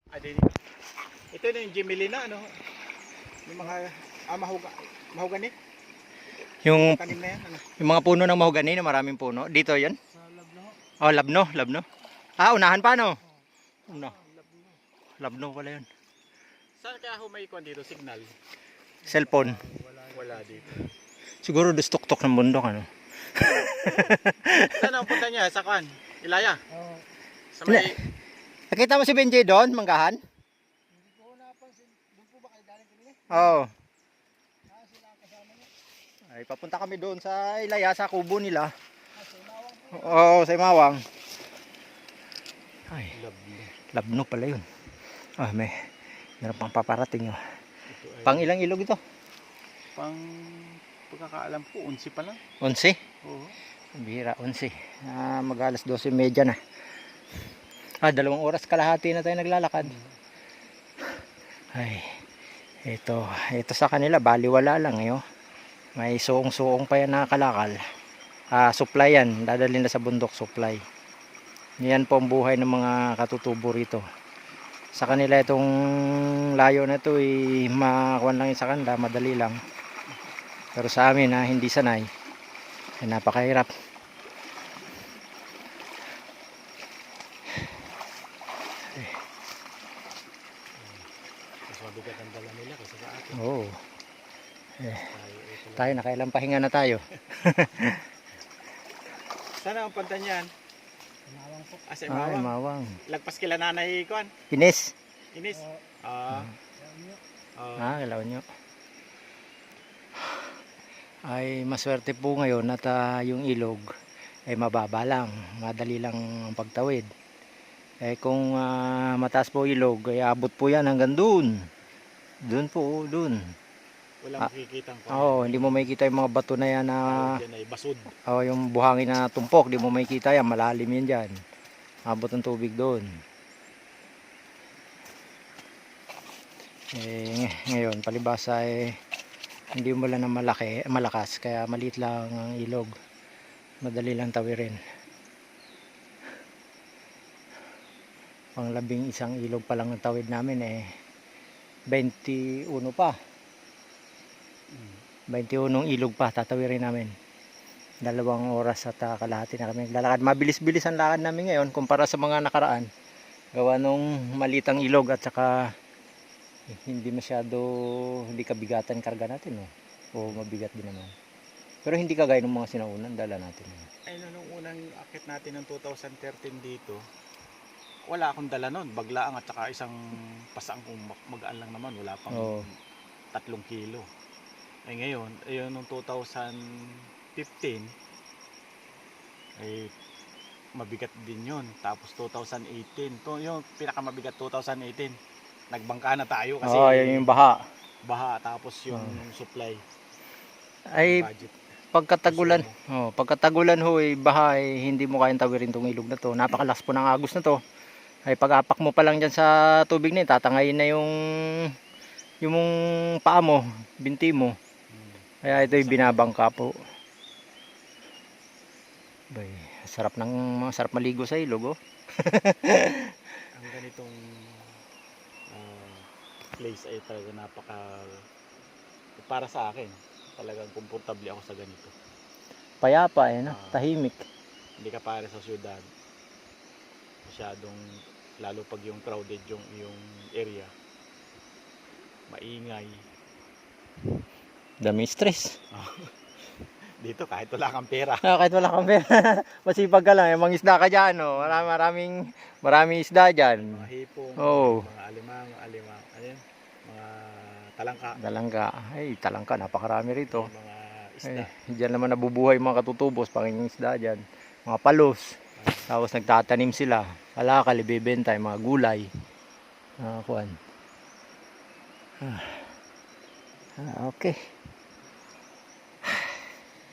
Ito na yung Gemelina, ano? Yung mga mahogani. Yung, Tanim na yan, ano? yung mga puno ng mahogani na maraming puno. Dito yan? Sa Labno. Oh, labno, labno. Ah, unahan pa no? Una. Labno. Labno pala yun. Saan kaya humaikon dito signal? Cellphone. Wala dito. Siguro dustok-tok ng bundok ano. Saan ang punta niya? Sa Kwan? Ilaya? Oo. Sa may... Nakita mo si Benjay doon, manggahan? Hindi ko napansin. Doon po ba kayo galing kanina? Oo. Sila ang kasama niya. Ay, papunta kami doon sa Ilaya, sa kubo nila. Sa Imawang po. Oo, sa Imawang. Ay, Labno. labno pala yun. Ah, meron pang paparating yun. Ito ay... Pang ilang ilog ito? Pang... Pagkakaalam ko, 11 pa lang. 11? Oo. Bihira, 11. Ah, mag-alas 12:30 na. Ah, 2 oras kalahati na tayo naglalakad. Ay, ito sa kanila, baliwala lang eh. Oh. May suong-suong pa yan na kalakal. Ah, supply yan. Dadalhin na sa bundok, supply. Yan po ang buhay ng mga katutubo rito. Sa kanila itong layo na ito, makakuan lang yun sa kanila, madali lang. Pero sa amin na hindi sanay, ay napakahirap. Mas mabigat ang dala nila kasi sa atin. Oo. Tayo Tayo nakailang pahinga na tayo. Sana ang punta niyan? Imawang po. Sa Ay, Imawang. mawang. Lagpas kila nanay Kwan. Ines. Inis. Kailangan nyo. Ay maswerte po ngayon at yung ilog ay mababa lang, madali lang ang pagtawid. Eh kung mataas po ilog ay abot po yan hanggang doon. Doon po, doon. Wala makikita ang Oo, hindi mo makikita yung mga bato na yan na yan ay basod. yung buhangin na tumpok, hindi mo makikita yan, malalim yan dyan. Abot ng tubig doon. Eh ngayon palibasa hindi mo lang na malakas kaya maliit lang ang ilog, madali lang tawirin. Pang 11 ilog pa lang ang tawid namin 21 pa 21 ilog pa tatawirin namin. 2 oras at kalahati na kami naglalakad. Mabilis-bilis ang lakad namin ngayon kumpara sa mga nakaraan, gawa nung malitang ilog at saka hindi kabigatan karga natin o mabigat din naman, pero hindi kagaya ng mga sinaunan dala natin. Ay nung unang akit natin ng 2013 dito, wala akong dala nun, baglaang at saka isang pasaang kung magaan lang naman, wala pang 3 kilo. Ay ngayon, ayun nung 2015 ay mabigat din yun. Tapos 2018 to yung pinakamabigat 2018, nagbangka na tayo kasi yun yung baha tapos yung supply ay budget. pagkatagulan baha hindi mo kayang tawirin tong ilog na to. Napakalakas po ng agos na to. Ay pag-apak mo pa lang dyan sa tubig na tatangayin na yung paa mo, binti mo. Kaya ito yung binabangka po. Bay, sarap maligo sa ilog Ang ganitong place ay talaga para sa akin talagang komportable ako sa ganito. Payapa tahimik. Hindi ka para sa syudad masyadong, lalo pag yung crowded yung area, maingay, dami stress. dito kahit wala kang pera Kahit wala kang pera, masipag ka lang, mangisda ka dyan maraming isda dyan, mga hipong, mga alimang ano yun? Mga talangka, ay talangka napakarami rito. mga isda. Diyan naman nabubuhay mga katutubos, pangingisda dyan, mga palos. Tapos nagtatanim sila, kalakal, ibebenta yung mga gulay. Okay.